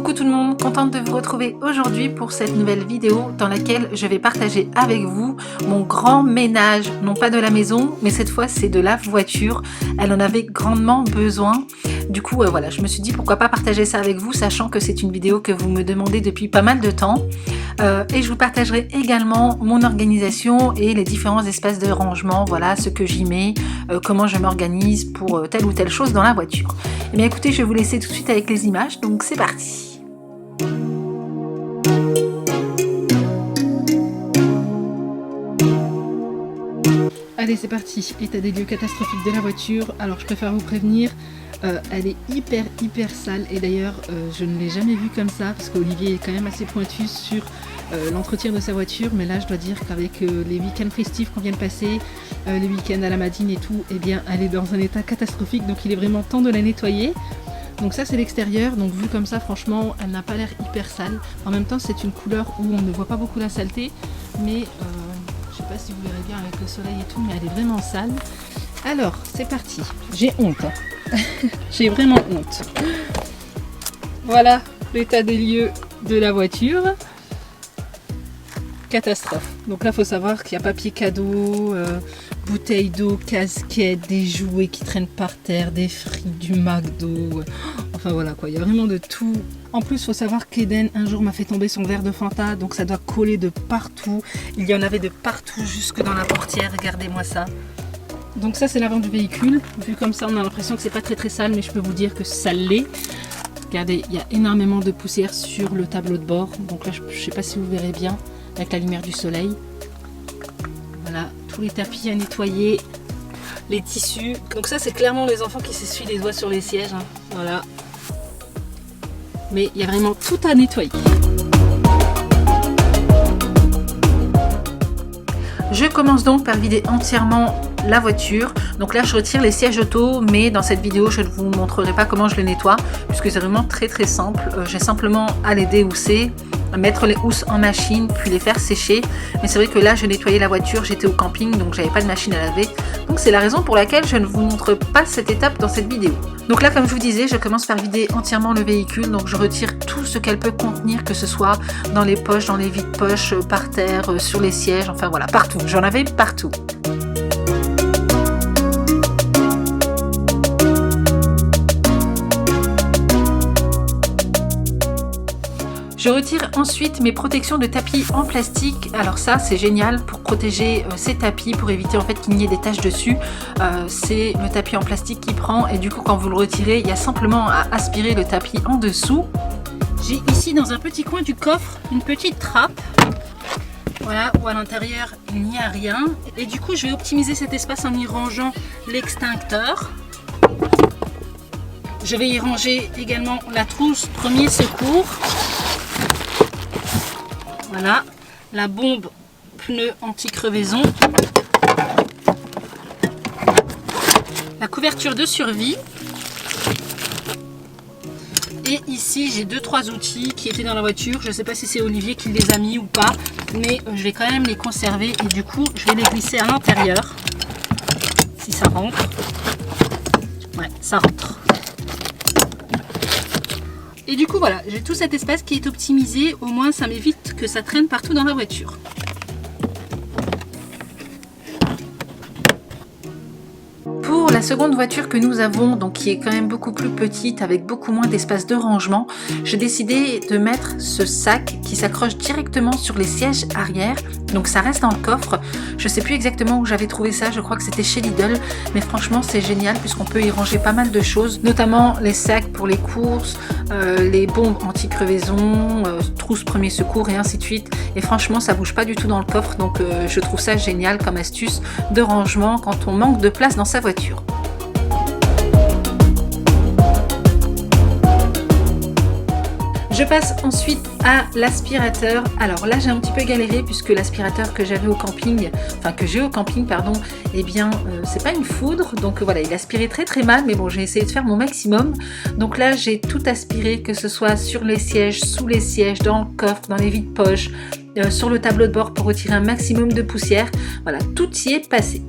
Coucou tout le monde, contente de vous retrouver aujourd'hui pour cette nouvelle vidéo dans laquelle je vais partager avec vous mon grand ménage, non pas de la maison, mais cette fois c'est de la voiture. Elle en avait grandement besoin. Du coup, voilà, je me suis dit pourquoi pas partager ça avec vous, sachant que c'est une vidéo que vous me demandez depuis pas mal de temps. Et je vous partagerai également mon organisation et les différents espaces de rangement, voilà, ce que j'y mets, comment je m'organise pour telle ou telle chose dans la voiture. Eh bien écoutez, je vais vous laisser tout de suite avec les images, donc c'est parti. Allez, c'est parti, état des lieux catastrophiques de la voiture. Alors je préfère vous prévenir, elle est hyper sale et d'ailleurs je ne l'ai jamais vue comme ça parce qu'Olivier est quand même assez pointu sur l'entretien de sa voiture, mais là je dois dire qu'avec les week-ends festifs qu'on vient de passer, les week-ends à la Madine et tout, eh bien elle est dans un état catastrophique, donc il est vraiment temps de la nettoyer. Donc ça c'est l'extérieur, donc vu comme ça franchement elle n'a pas l'air hyper sale. En même temps c'est une couleur où on ne voit pas beaucoup la saleté, mais je sais pas si vous verrez bien avec le soleil et tout, mais elle est vraiment sale. Alors c'est parti, j'ai honte, j'ai vraiment honte. Voilà l'état des lieux de la voiture. Catastrophe. Donc là, il faut savoir qu'il y a papier cadeau, bouteilles d'eau, casquettes, des jouets qui traînent par terre, des frites, du McDo. Enfin voilà quoi, il y a vraiment de tout. En plus, il faut savoir qu'Eden, un jour, m'a fait tomber son verre de Fanta, donc ça doit coller de partout. Il y en avait de partout, jusque dans la portière. Regardez-moi ça. Donc ça, c'est l'avant du véhicule. Vu comme ça, on a l'impression que c'est pas très sale, mais je peux vous dire que ça l'est. Regardez, il y a énormément de poussière sur le tableau de bord. Donc là, je sais pas si vous verrez bien avec la lumière du soleil. Voilà, tous les tapis à nettoyer, les tissus. Donc ça, c'est clairement les enfants qui s'essuient les doigts sur les sièges. Hein. Voilà. Mais il y a vraiment tout à nettoyer. Je commence donc par vider entièrement la voiture. Donc là je retire les sièges auto, mais dans cette vidéo je ne vous montrerai pas comment je les nettoie puisque c'est vraiment très simple. J'ai simplement à les déhousser, à mettre les housses en machine puis les faire sécher. Mais c'est vrai que là je nettoyais la voiture, j'étais au camping donc j'avais pas de machine à laver. Donc c'est la raison pour laquelle je ne vous montre pas cette étape dans cette vidéo. Donc là comme je vous disais, je commence par vider entièrement le véhicule. Donc je retire tout ce qu'elle peut contenir, que ce soit dans les poches, dans les vides-poches, par terre, sur les sièges, enfin voilà, partout. J'en avais partout. Je retire ensuite mes protections de tapis en plastique. Alors ça c'est génial pour protéger ces tapis, pour éviter en fait qu'il n'y ait des taches dessus. C'est le tapis en plastique qui prend et du coup quand vous le retirez, il y a simplement à aspirer le tapis en dessous. J'ai ici dans un petit coin du coffre une petite trappe. Voilà, où à l'intérieur il n'y a rien. Et du coup je vais optimiser cet espace en y rangeant l'extincteur. Je vais y ranger également la trousse premier secours. Voilà, la bombe pneu anti-crevaison, la couverture de survie. Et ici, j'ai 2-3 outils qui étaient dans la voiture. Je ne sais pas si c'est Olivier qui les a mis ou pas, mais je vais quand même les conserver et du coup, je vais les glisser à l'intérieur. Si ça rentre. Ouais, ça rentre. Et du coup voilà, j'ai tout cet espace qui est optimisé, au moins ça m'évite que ça traîne partout dans la voiture. Pour la seconde voiture que nous avons, donc qui est quand même beaucoup plus petite avec beaucoup moins d'espace de rangement, j'ai décidé de mettre ce sac qui s'accroche directement sur les sièges arrière, donc ça reste dans le coffre. Je sais plus exactement où j'avais trouvé ça, je crois que c'était chez Lidl, mais franchement c'est génial puisqu'on peut y ranger pas mal de choses, notamment les sacs pour les courses, les bombes anti-crevaison, trousse premier secours et ainsi de suite. Et franchement ça bouge pas du tout dans le coffre, donc je trouve ça génial comme astuce de rangement quand on manque de place dans sa voiture. Je passe ensuite à l'aspirateur. Alors là j'ai un petit peu galéré puisque l'aspirateur que j'avais au camping, enfin que j'ai au camping pardon, eh bien c'est pas une foudre, donc voilà, il aspirait très mal, mais bon j'ai essayé de faire mon maximum. Donc là j'ai tout aspiré, que ce soit sur les sièges, sous les sièges, dans le coffre, dans les vides-poches, sur le tableau de bord pour retirer un maximum de poussière. Voilà, tout y est passé.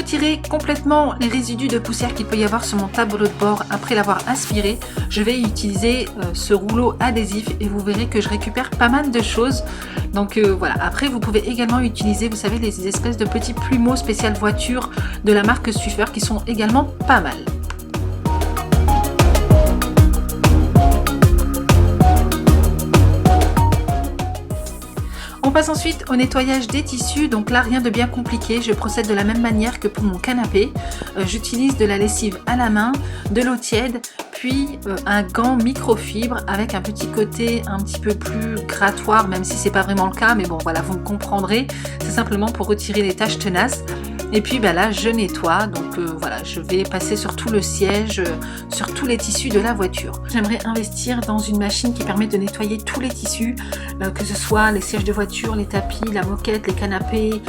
retirer complètement les résidus de poussière qu'il peut y avoir sur mon tableau de bord après l'avoir aspiré, je vais utiliser ce rouleau adhésif et vous verrez que je récupère pas mal de choses. Donc voilà, après vous pouvez également utiliser, vous savez, les espèces de petits plumeaux spécial voiture de la marque Swiffer qui sont également pas mal. On passe ensuite au nettoyage des tissus, donc là rien de bien compliqué, je procède de la même manière que pour mon canapé. J'utilise de la lessive à la main, de l'eau tiède, puis un gant microfibre avec un petit côté un petit peu plus grattoir, même si c'est pas vraiment le cas, mais bon voilà, vous me comprendrez, c'est simplement pour retirer les taches tenaces. Et puis là je nettoie, donc voilà, je vais passer sur tout le siège, sur tous les tissus de la voiture. J'aimerais investir dans une machine qui permet de nettoyer tous les tissus, que ce soit les sièges de voiture, les tapis, la moquette, les canapés,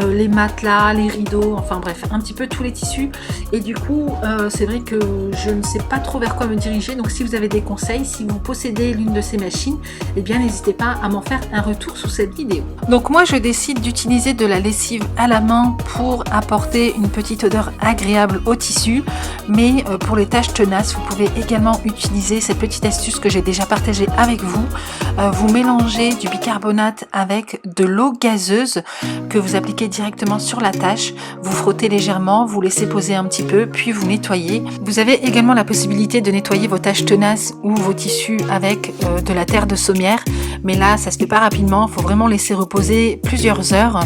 les matelas, les rideaux, enfin bref, un petit peu tous les tissus. Et du coup, c'est vrai que je ne sais pas trop vers quoi me diriger. Donc si vous avez des conseils, si vous possédez l'une de ces machines, eh bien n'hésitez pas à m'en faire un retour sous cette vidéo. Donc moi, je décide d'utiliser de la lessive à la main pour apporter une petite odeur agréable au tissu. Mais pour les taches tenaces, vous pouvez également utiliser cette petite astuce que j'ai déjà partagée avec vous. Vous mélangez du bicarbonate avec de l'eau gazeuse que vous appliquez directement sur la tâche, vous frottez légèrement, vous laissez poser un petit peu, puis vous nettoyez. Vous avez également la possibilité de nettoyer vos taches tenaces ou vos tissus avec de la terre de sommière, mais là ça se fait pas rapidement, il faut vraiment laisser reposer plusieurs heures.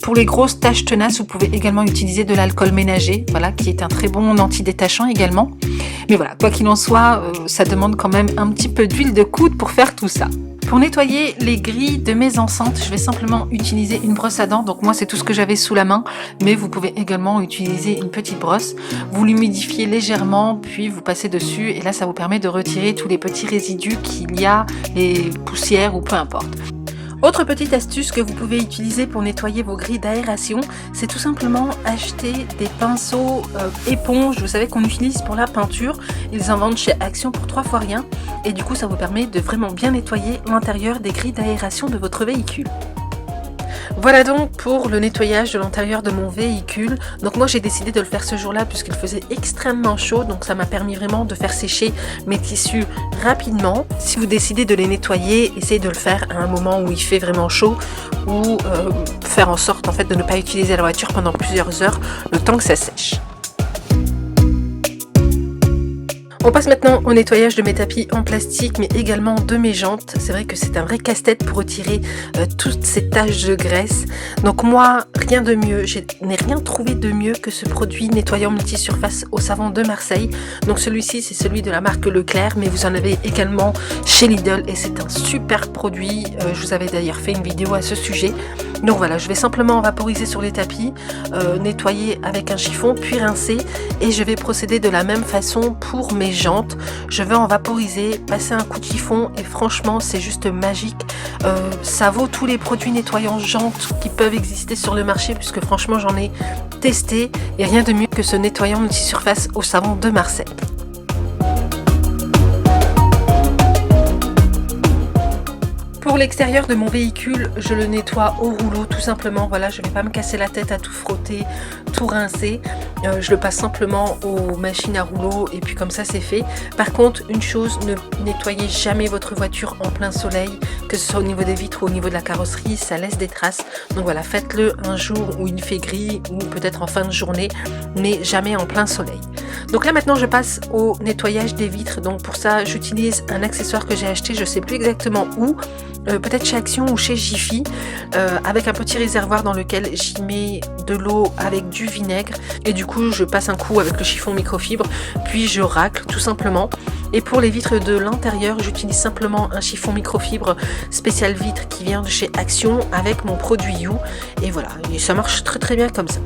Pour les grosses taches tenaces, vous pouvez également utiliser de l'alcool ménager, voilà, qui est un très bon anti-détachant également. Mais voilà, quoi qu'il en soit, ça demande quand même un petit peu d'huile de coude pour faire tout ça. Pour nettoyer les grilles de mes enceintes, je vais simplement utiliser une brosse à dents. Donc moi, c'est tout ce que j'avais sous la main, mais vous pouvez également utiliser une petite brosse. Vous l'humidifiez légèrement, puis vous passez dessus et là, ça vous permet de retirer tous les petits résidus qu'il y a, les poussières ou peu importe. Autre petite astuce que vous pouvez utiliser pour nettoyer vos grilles d'aération, c'est tout simplement acheter des pinceaux éponges, vous savez qu'on utilise pour la peinture. Ils en vendent chez Action pour 3 fois rien et du coup ça vous permet de vraiment bien nettoyer l'intérieur des grilles d'aération de votre véhicule. Voilà donc pour le nettoyage de l'intérieur de mon véhicule. Donc moi j'ai décidé de le faire ce jour-là puisqu'il faisait extrêmement chaud, donc ça m'a permis vraiment de faire sécher mes tissus rapidement. Si vous décidez de les nettoyer, essayez de le faire à un moment où il fait vraiment chaud ou faire en sorte en fait de ne pas utiliser la voiture pendant plusieurs heures le temps que ça sèche. On passe maintenant au nettoyage de mes tapis en plastique mais également de mes jantes. C'est vrai que c'est un vrai casse-tête pour retirer toutes ces taches de graisse. Donc moi, rien de mieux, je n'ai rien trouvé de mieux que ce produit nettoyant multisurface au savon de Marseille. Donc celui-ci c'est celui de la marque Leclerc mais vous en avez également chez Lidl et c'est un super produit. Je vous avais d'ailleurs fait une vidéo à ce sujet. Donc voilà, je vais simplement vaporiser sur les tapis, nettoyer avec un chiffon puis rincer et je vais procéder de la même façon pour mes jantes. Je vais en vaporiser, passer un coup de chiffon et franchement c'est juste magique. Ça vaut tous les produits nettoyants jantes qui peuvent exister sur le marché puisque franchement j'en ai testé et rien de mieux que ce nettoyant multisurface au savon de Marseille. Pour l'extérieur de mon véhicule, je le nettoie au rouleau tout simplement. Voilà, je ne vais pas me casser la tête à tout frotter, tout rincer. Je le passe simplement aux machines à rouleau et puis comme ça c'est fait. Par contre, une chose, ne nettoyez jamais votre voiture en plein soleil, que ce soit au niveau des vitres ou au niveau de la carrosserie, ça laisse des traces. Donc voilà, faites-le un jour où il fait gris ou peut-être en fin de journée, mais jamais en plein soleil. Donc là maintenant je passe au nettoyage des vitres. Donc pour ça j'utilise un accessoire que j'ai acheté, je ne sais plus exactement où. Peut-être chez Action ou chez Jiffy, avec un petit réservoir dans lequel j'y mets de l'eau avec du vinaigre et du coup je passe un coup avec le chiffon microfibre puis je racle tout simplement. Et pour les vitres de l'intérieur, j'utilise simplement un chiffon microfibre spécial vitre qui vient de chez Action avec mon produit You et voilà, et ça marche très très bien comme ça.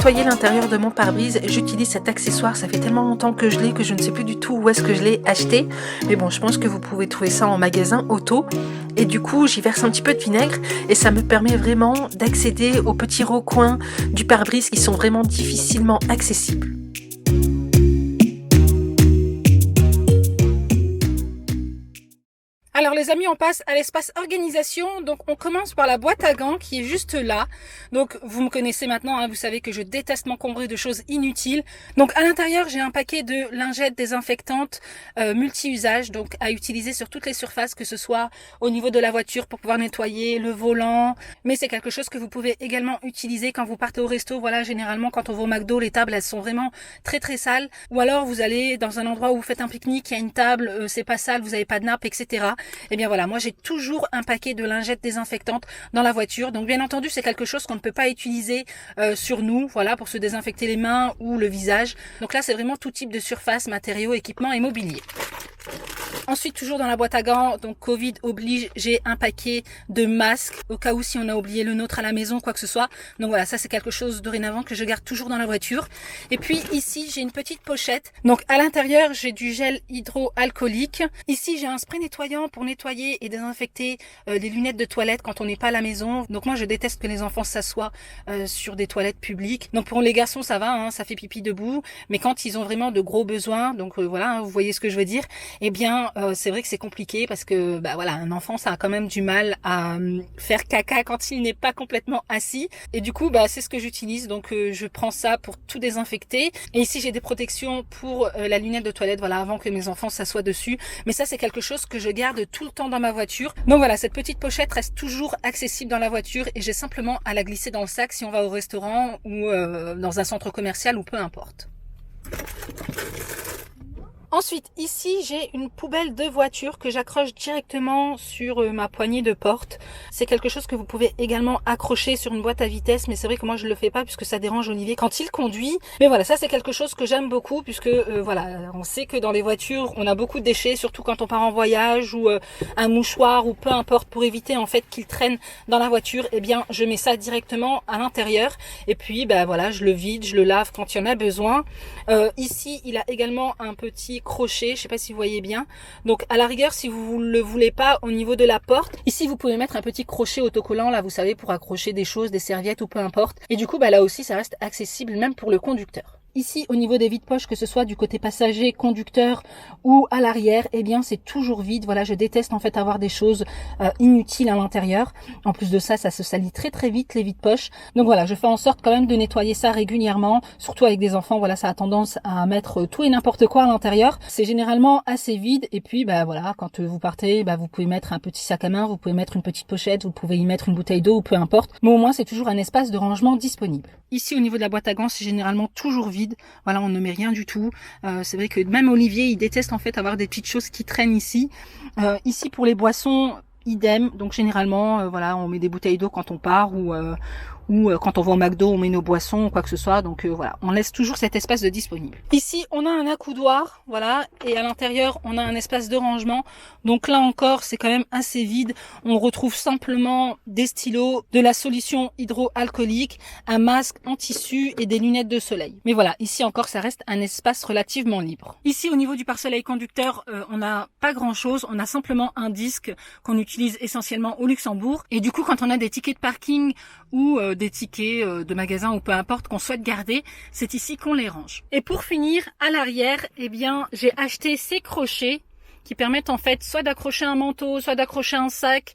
nettoyer l'intérieur de mon pare-brise, j'utilise cet accessoire. Ça fait tellement longtemps que je l'ai que je ne sais plus du tout où est-ce que je l'ai acheté. Mais bon, je pense que vous pouvez trouver ça en magasin auto. Et du coup, j'y verse un petit peu de vinaigre et ça me permet vraiment d'accéder aux petits recoins du pare-brise qui sont vraiment difficilement accessibles. Alors les amis, on passe à l'espace organisation. Donc on commence par la boîte à gants qui est juste là. Donc vous me connaissez maintenant, hein, vous savez que je déteste m'encombrer de choses inutiles. Donc à l'intérieur, j'ai un paquet de lingettes désinfectantes multi-usages, donc à utiliser sur toutes les surfaces, que ce soit au niveau de la voiture pour pouvoir nettoyer le volant. Mais c'est quelque chose que vous pouvez également utiliser quand vous partez au resto. Voilà, généralement quand on va au McDo, les tables elles sont vraiment très très sales. Ou alors vous allez dans un endroit où vous faites un pique-nique, il y a une table, c'est pas sale, vous n'avez pas de nappe, etc. Eh bien voilà, moi j'ai toujours un paquet de lingettes désinfectantes dans la voiture. Donc bien entendu, c'est quelque chose qu'on ne peut pas utiliser sur nous, voilà, pour se désinfecter les mains ou le visage. Donc là, c'est vraiment tout type de surface, matériaux, équipements et mobilier. Ensuite, toujours dans la boîte à gants, donc Covid oblige, j'ai un paquet de masques au cas où si on a oublié le nôtre à la maison, quoi que ce soit. Donc voilà, ça c'est quelque chose dorénavant que je garde toujours dans la voiture. Et puis ici, j'ai une petite pochette. Donc à l'intérieur, j'ai du gel hydroalcoolique. Ici, j'ai un spray nettoyant pour nettoyer et désinfecter les lunettes de toilette quand on n'est pas à la maison. Donc moi, je déteste que les enfants s'assoient sur des toilettes publiques. Donc pour les garçons, ça va, hein, ça fait pipi debout. Mais quand ils ont vraiment de gros besoins, donc voilà, hein, vous voyez ce que je veux dire, eh bien c'est vrai que c'est compliqué parce que bah voilà, un enfant ça a quand même du mal à faire caca quand il n'est pas complètement assis, et du coup bah c'est ce que j'utilise. Donc je prends ça pour tout désinfecter. Et ici j'ai des protections pour la lunette de toilette, voilà, avant que mes enfants s'assoient dessus. Mais ça c'est quelque chose que je garde tout le temps dans ma voiture. Donc voilà, cette petite pochette reste toujours accessible dans la voiture et j'ai simplement à la glisser dans le sac si on va au restaurant ou dans un centre commercial ou peu importe. Ensuite, ici, j'ai une poubelle de voiture que j'accroche directement sur ma poignée de porte. C'est quelque chose que vous pouvez également accrocher sur une boîte à vitesse, mais c'est vrai que moi je le fais pas puisque ça dérange Olivier quand il conduit. Mais voilà, ça c'est quelque chose que j'aime beaucoup puisque voilà, on sait que dans les voitures, on a beaucoup de déchets, surtout quand on part en voyage ou un mouchoir ou peu importe, pour éviter en fait qu'il traîne dans la voiture. Eh bien, je mets ça directement à l'intérieur et puis bah voilà, je le vide, je le lave quand il y en a besoin. Ici, il a également un petit crochet, je sais pas si vous voyez bien. Donc à la rigueur, si vous le voulez pas au niveau de la porte, ici vous pouvez mettre un petit crochet autocollant, là vous savez, pour accrocher des choses, des serviettes ou peu importe. Et du coup bah là aussi ça reste accessible même pour le conducteur. Ici, au niveau des vides-poches, que ce soit du côté passager, conducteur ou à l'arrière, eh bien, c'est toujours vide. Voilà, je déteste en fait avoir des choses inutiles à l'intérieur. En plus de ça, ça se salit très très vite les vides-poches. Donc voilà, je fais en sorte quand même de nettoyer ça régulièrement, surtout avec des enfants. Voilà, ça a tendance à mettre tout et n'importe quoi à l'intérieur. C'est généralement assez vide. Et puis, bah voilà, quand vous partez, bah vous pouvez mettre un petit sac à main, vous pouvez mettre une petite pochette, vous pouvez y mettre une bouteille d'eau ou peu importe. Mais au moins, c'est toujours un espace de rangement disponible. Ici, au niveau de la boîte à gants, c'est généralement toujours vide. Voilà, on ne met rien du tout. C'est vrai que même Olivier, il déteste en fait avoir des petites choses qui traînent ici. Ici, pour les boissons, idem. Donc généralement, voilà, on met des bouteilles d'eau quand on part ou quand on va au McDo, on met nos boissons ou quoi que ce soit. Donc voilà, on laisse toujours cet espace de disponible. Ici, on a un accoudoir, voilà, et à l'intérieur, on a un espace de rangement. Donc là encore, c'est quand même assez vide. On retrouve simplement des stylos, de la solution hydroalcoolique, un masque en tissu et des lunettes de soleil. Mais voilà, ici encore, ça reste un espace relativement libre. Ici, au niveau du pare-soleil conducteur, on n'a pas grand-chose. On a simplement un disque qu'on utilise essentiellement au Luxembourg. Et du coup, quand on a des tickets de parking ou des tickets de magasins ou peu importe qu'on souhaite garder, c'est ici qu'on les range. Et pour finir, à l'arrière, eh bien, j'ai acheté ces crochets qui permettent en fait soit d'accrocher un manteau, soit d'accrocher un sac.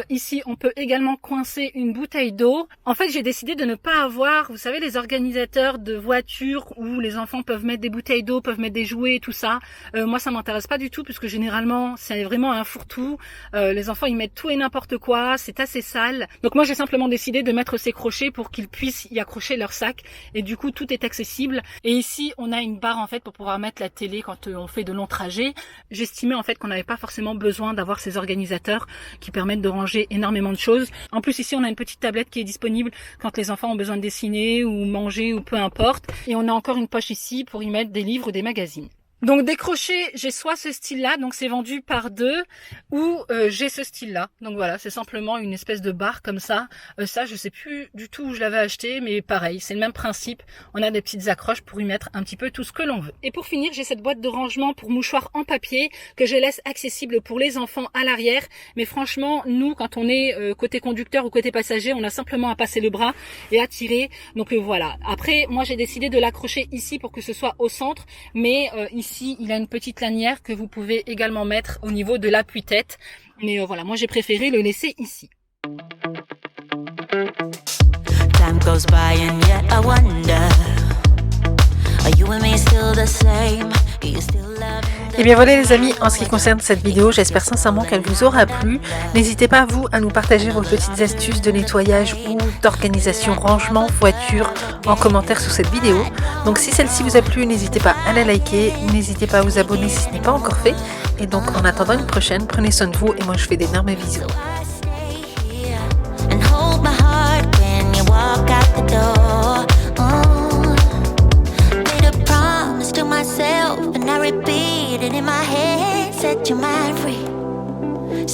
Ici, on peut également coincer une bouteille d'eau. En fait, j'ai décidé de ne pas avoir, vous savez, les organisateurs de voitures où les enfants peuvent mettre des bouteilles d'eau, peuvent mettre des jouets, tout ça. Moi, ça m'intéresse pas du tout puisque généralement, c'est vraiment un fourre-tout. Les enfants, ils mettent tout et n'importe quoi. C'est assez sale. Donc moi, j'ai simplement décidé de mettre ces crochets pour qu'ils puissent y accrocher leur sac. Et du coup, tout est accessible. Et ici, on a une barre en fait pour pouvoir mettre la télé quand on fait de longs trajets. J'estimais en fait qu'on n'avait pas forcément besoin d'avoir ces organisateurs qui permettent de ranger énormément de choses. En plus ici on a une petite tablette qui est disponible quand les enfants ont besoin de dessiner ou manger ou peu importe. Et on a encore une poche ici pour y mettre des livres ou des magazines. Donc des crochets, j'ai soit ce style-là, donc c'est vendu par deux, ou j'ai ce style-là. Donc voilà, c'est simplement une espèce de barre comme ça. Ça, je sais plus du tout où je l'avais acheté, mais pareil, c'est le même principe. On a des petites accroches pour y mettre un petit peu tout ce que l'on veut. Et pour finir, j'ai cette boîte de rangement pour mouchoirs en papier que je laisse accessible pour les enfants à l'arrière. Mais franchement, nous, quand on est côté conducteur ou côté passager, on a simplement à passer le bras et à tirer. Donc voilà. Après, moi, j'ai décidé de l'accrocher ici pour que ce soit au centre, mais ici, il a une petite lanière que vous pouvez également mettre au niveau de l'appui-tête. Mais voilà, moi j'ai préféré le laisser ici. Time goes by and yet I wonder, are you and me still the same? Are you still loving? Et bien voilà les amis, en ce qui concerne cette vidéo, j'espère sincèrement qu'elle vous aura plu. N'hésitez pas vous à nous partager vos petites astuces de nettoyage ou d'organisation rangement voiture en commentaire sous cette vidéo. Donc si celle-ci vous a plu, n'hésitez pas à la liker, n'hésitez pas à vous abonner si ce n'est pas encore fait. Et donc en attendant une prochaine, prenez soin de vous et moi je fais d'énormes bisous. To myself and I repeat it in my head, set your mind free.